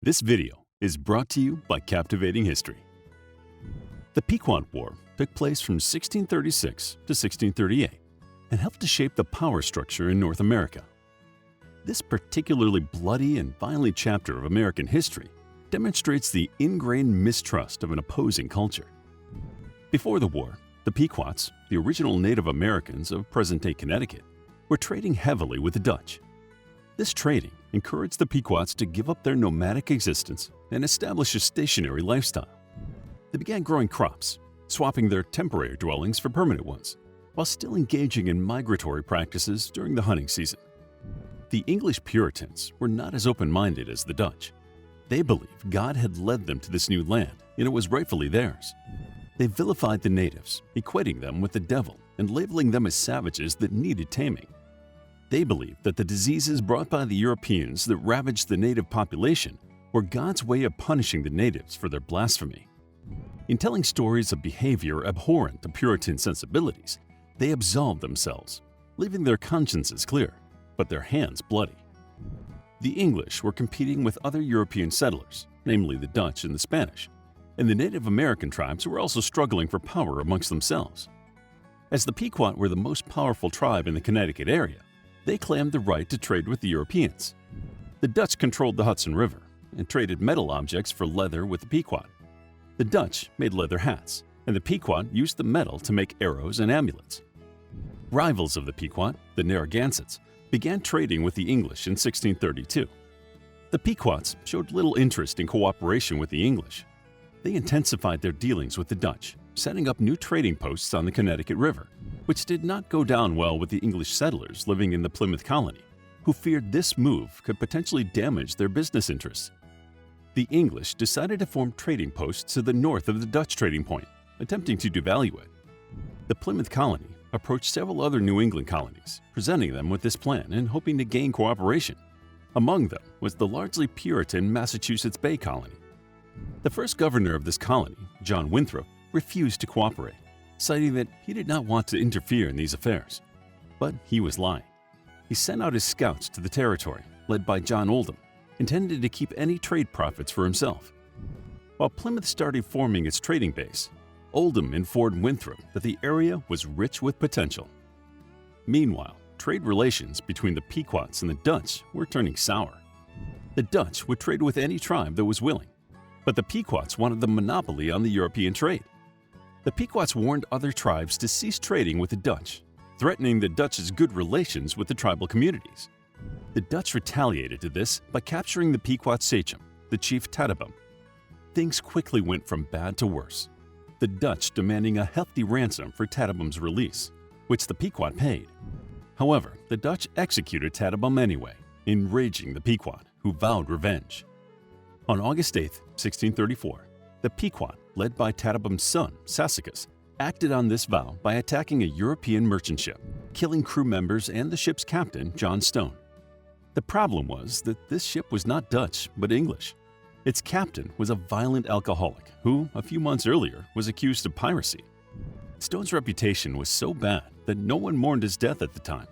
This video is brought to you by Captivating History. The Pequot War took place from 1636 to 1638 and helped to shape the power structure in North America. This particularly bloody and violent chapter of American history demonstrates the ingrained mistrust of an opposing culture. Before the war, the Pequots, the original Native Americans of present-day Connecticut, were trading heavily with the Dutch. This trading encouraged the Pequots to give up their nomadic existence and establish a stationary lifestyle. They began growing crops, swapping their temporary dwellings for permanent ones, while still engaging in migratory practices during the hunting season. The English Puritans were not as open-minded as the Dutch. They believed God had led them to this new land and it was rightfully theirs. They vilified the natives, equating them with the devil and labeling them as savages that needed taming. They believed that the diseases brought by the Europeans that ravaged the native population were God's way of punishing the natives for their blasphemy. In telling stories of behavior abhorrent to Puritan sensibilities, they absolved themselves, leaving their consciences clear, but their hands bloody. The English were competing with other European settlers, namely the Dutch and the Spanish, and the Native American tribes were also struggling for power amongst themselves. As the Pequot were the most powerful tribe in the Connecticut area, they claimed the right to trade with the Europeans. The Dutch controlled the Hudson River and traded metal objects for leather with the Pequot. The Dutch made leather hats, and the Pequot used the metal to make arrows and amulets. Rivals of the Pequot, the Narragansetts, began trading with the English in 1632. The Pequots showed little interest in cooperation with the English. They intensified their dealings with the Dutch, setting up new trading posts on the Connecticut River, which did not go down well with the English settlers living in the Plymouth colony, who feared this move could potentially damage their business interests. The English decided to form trading posts to the north of the Dutch trading point, attempting to devalue it. The Plymouth colony approached several other New England colonies, presenting them with this plan and hoping to gain cooperation. Among them was the largely Puritan Massachusetts Bay colony. The first governor of this colony, John Winthrop, refused to cooperate, citing that he did not want to interfere in these affairs. But he was lying. He sent out his scouts to the territory, led by John Oldham, intended to keep any trade profits for himself. While Plymouth started forming its trading base, Oldham informed Winthrop that the area was rich with potential. Meanwhile, trade relations between the Pequots and the Dutch were turning sour. The Dutch would trade with any tribe that was willing, but the Pequots wanted the monopoly on the European trade. The Pequots warned other tribes to cease trading with the Dutch, threatening the Dutch's good relations with the tribal communities. The Dutch retaliated to this by capturing the Pequot sachem, the chief Tatobem. Things quickly went from bad to worse, the Dutch demanding a hefty ransom for Tatobem's release, which the Pequot paid. However, the Dutch executed Tatobem anyway, enraging the Pequot, who vowed revenge. On August 8, 1634, the Pequot, led by Tatobem's son, Sassacus, acted on this vow by attacking a European merchant ship, killing crew members and the ship's captain, John Stone. The problem was that this ship was not Dutch, but English. Its captain was a violent alcoholic who, a few months earlier, was accused of piracy. Stone's reputation was so bad that no one mourned his death at the time,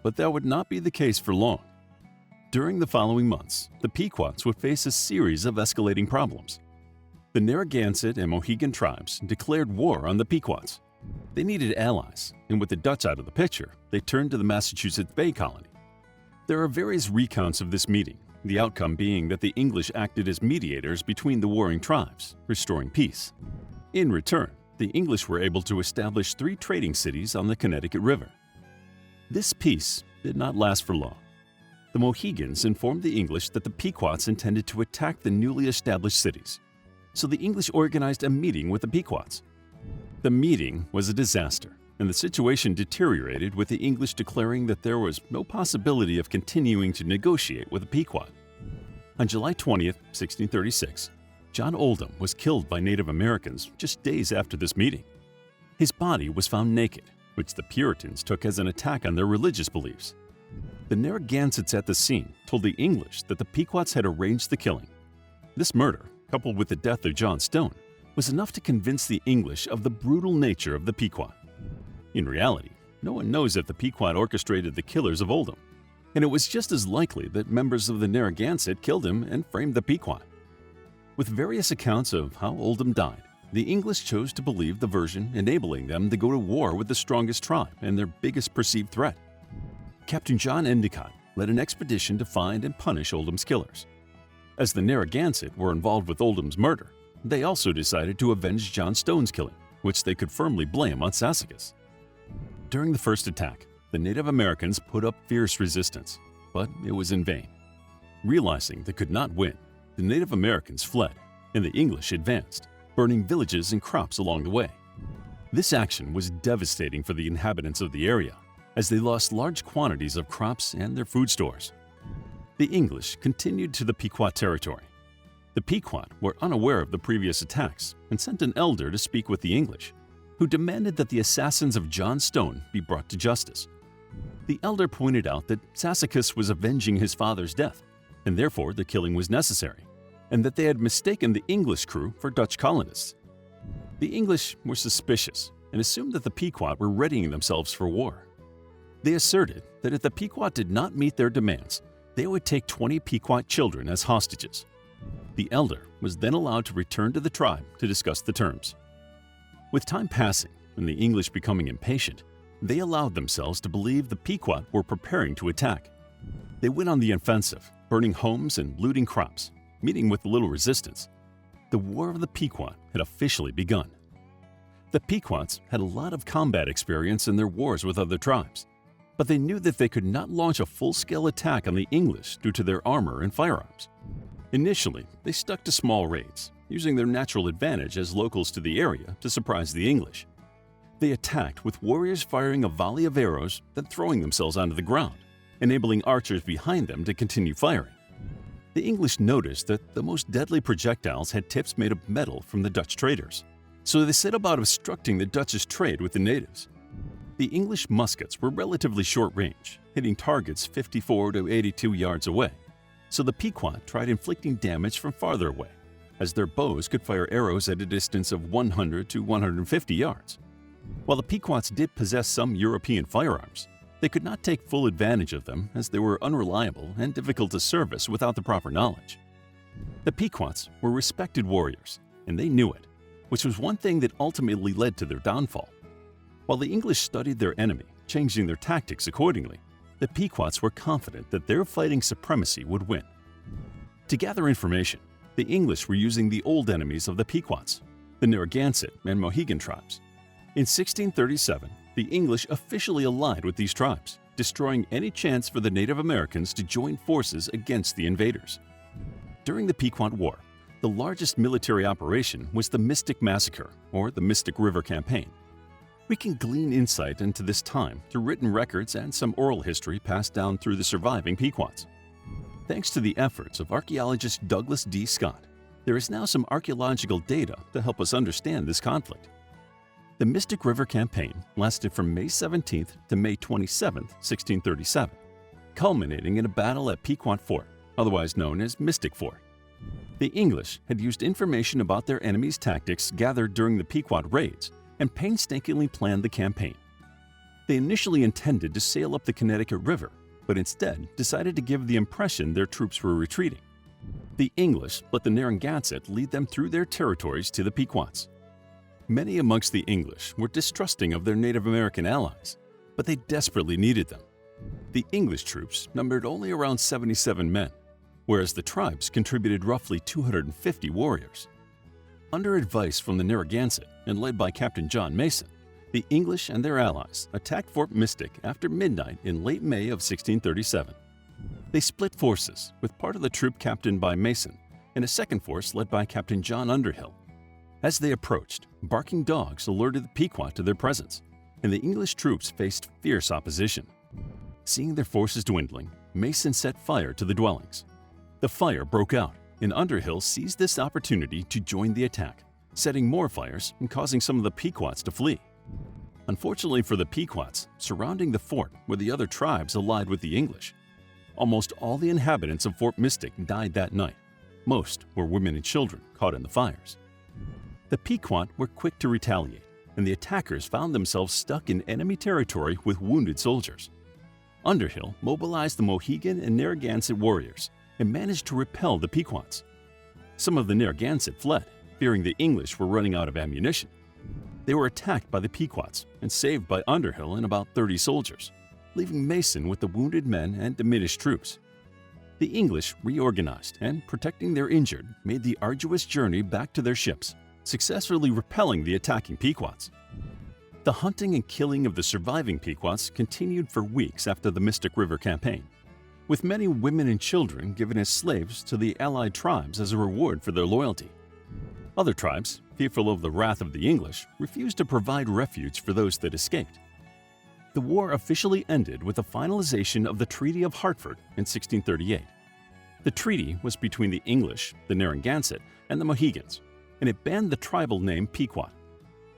but that would not be the case for long. During the following months, the Pequots would face a series of escalating problems. The Narragansett and Mohegan tribes declared war on the Pequots. They needed allies, and with the Dutch out of the picture, they turned to the Massachusetts Bay colony. There are various recounts of this meeting, the outcome being that the English acted as mediators between the warring tribes, restoring peace. In return, the English were able to establish 3 trading cities on the Connecticut River. This peace did not last for long. The Mohegans informed the English that the Pequots intended to attack the newly established cities, so the English organized a meeting with the Pequots. The meeting was a disaster, and the situation deteriorated with the English declaring that there was no possibility of continuing to negotiate with the Pequot. On July 20, 1636, John Oldham was killed by Native Americans just days after this meeting. His body was found naked, which the Puritans took as an attack on their religious beliefs. The Narragansetts at the scene told the English that the Pequots had arranged the killing. This murder, coupled with the death of John Stone, was enough to convince the English of the brutal nature of the Pequot. In reality, no one knows if the Pequot orchestrated the killers of Oldham, and it was just as likely that members of the Narragansett killed him and framed the Pequot. With various accounts of how Oldham died, the English chose to believe the version enabling them to go to war with the strongest tribe and their biggest perceived threat. Captain John Endecott led an expedition to find and punish Oldham's killers. As the Narragansetts were involved with Oldham's murder, they also decided to avenge John Stone's killing, which they could firmly blame on Sassacus. During the first attack, the Native Americans put up fierce resistance, but it was in vain. Realizing they could not win, the Native Americans fled, and the English advanced, burning villages and crops along the way. This action was devastating for the inhabitants of the area, as they lost large quantities of crops and their food stores. The English continued to the Pequot territory. The Pequot were unaware of the previous attacks and sent an elder to speak with the English, who demanded that the assassins of John Stone be brought to justice. The elder pointed out that Sassacus was avenging his father's death, and therefore the killing was necessary, and that they had mistaken the English crew for Dutch colonists. The English were suspicious and assumed that the Pequot were readying themselves for war. They asserted that if the Pequot did not meet their demands, they would take 20 Pequot children as hostages. The elder was then allowed to return to the tribe to discuss the terms. With time passing and the English becoming impatient, they allowed themselves to believe the Pequot were preparing to attack. They went on the offensive, burning homes and looting crops, meeting with little resistance. The War of the Pequot had officially begun. The Pequots had a lot of combat experience in their wars with other tribes, but they knew that they could not launch a full-scale attack on the English due to their armor and firearms. Initially, they stuck to small raids, using their natural advantage as locals to the area to surprise the English. They attacked with warriors firing a volley of arrows, then throwing themselves onto the ground, enabling archers behind them to continue firing. The English noticed that the most deadly projectiles had tips made of metal from the Dutch traders, so they set about obstructing the Dutch's trade with the natives. The English muskets were relatively short range, hitting targets 54 to 82 yards away, so the Pequot tried inflicting damage from farther away, as their bows could fire arrows at a distance of 100 to 150 yards. While the Pequots did possess some European firearms, they could not take full advantage of them as they were unreliable and difficult to service without the proper knowledge. The Pequots were respected warriors, and they knew it, which was one thing that ultimately led to their downfall. While the English studied their enemy, changing their tactics accordingly, the Pequots were confident that their fighting supremacy would win. To gather information, the English were using the old enemies of the Pequots, the Narragansett and Mohegan tribes. In 1637, the English officially allied with these tribes, destroying any chance for the Native Americans to join forces against the invaders. During the Pequot War, the largest military operation was the Mystic Massacre, or the Mystic River Campaign. We can glean insight into this time through written records and some oral history passed down through the surviving Pequots. Thanks to the efforts of archaeologist Douglas D. Scott, there is now some archaeological data to help us understand this conflict. The Mystic River Campaign lasted from May 17th to May 27th, 1637, culminating in a battle at Pequot Fort, otherwise known as Mystic Fort. The English had used information about their enemy's tactics gathered during the Pequot raids and painstakingly planned the campaign. They initially intended to sail up the Connecticut River, but instead decided to give the impression their troops were retreating. The English let the Narragansett lead them through their territories to the Pequots. Many amongst the English were distrusting of their Native American allies, but they desperately needed them. The English troops numbered only around 77 men, whereas the tribes contributed roughly 250 warriors. Under advice from the Narragansett and led by Captain John Mason, the English and their allies attacked Fort Mystic after midnight in late May of 1637. They split forces, with part of the troop captained by Mason and a second force led by Captain John Underhill. As they approached, barking dogs alerted the Pequot to their presence, and the English troops faced fierce opposition. Seeing their forces dwindling, Mason set fire to the dwellings. The fire broke out, and Underhill seized this opportunity to join the attack, setting more fires and causing some of the Pequots to flee. Unfortunately for the Pequots, surrounding the fort were the other tribes allied with the English. Almost all the inhabitants of Fort Mystic died that night. Most were women and children caught in the fires. The Pequot were quick to retaliate, and the attackers found themselves stuck in enemy territory with wounded soldiers. Underhill mobilized the Mohegan and Narragansett warriors and managed to repel the Pequots. Some of the Narragansetts fled, fearing the English were running out of ammunition. They were attacked by the Pequots and saved by Underhill and about 30 soldiers, leaving Mason with the wounded men and diminished troops. The English reorganized and, protecting their injured, made the arduous journey back to their ships, successfully repelling the attacking Pequots. The hunting and killing of the surviving Pequots continued for weeks after the Mystic River campaign, with many women and children given as slaves to the allied tribes as a reward for their loyalty. Other tribes, fearful of the wrath of the English, refused to provide refuge for those that escaped. The war officially ended with the finalization of the Treaty of Hartford in 1638. The treaty was between the English, the Narragansett, and the Mohegans, and it banned the tribal name Pequot.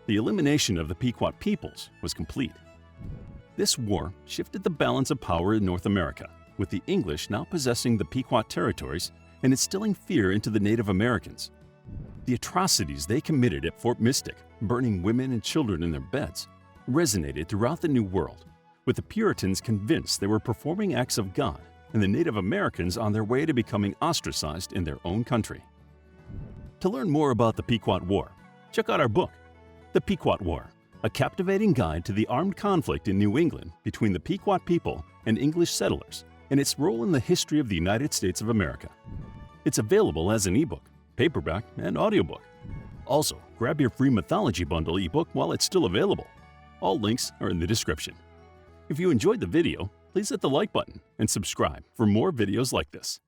The elimination of the Pequot peoples was complete. This war shifted the balance of power in North America, with the English now possessing the Pequot territories and instilling fear into the Native Americans. The atrocities they committed at Fort Mystic, burning women and children in their beds, resonated throughout the New World, with the Puritans convinced they were performing acts of God and the Native Americans on their way to becoming ostracized in their own country. To learn more about the Pequot War, check out our book, The Pequot War, a captivating guide to the armed conflict in New England between the Pequot people and English settlers and its role in the history of the United States of America. It's available as an ebook, paperback, and audiobook. Also, grab your free mythology bundle ebook while it's still available. All links are in the description. If you enjoyed the video, please hit the like button and subscribe for more videos like this.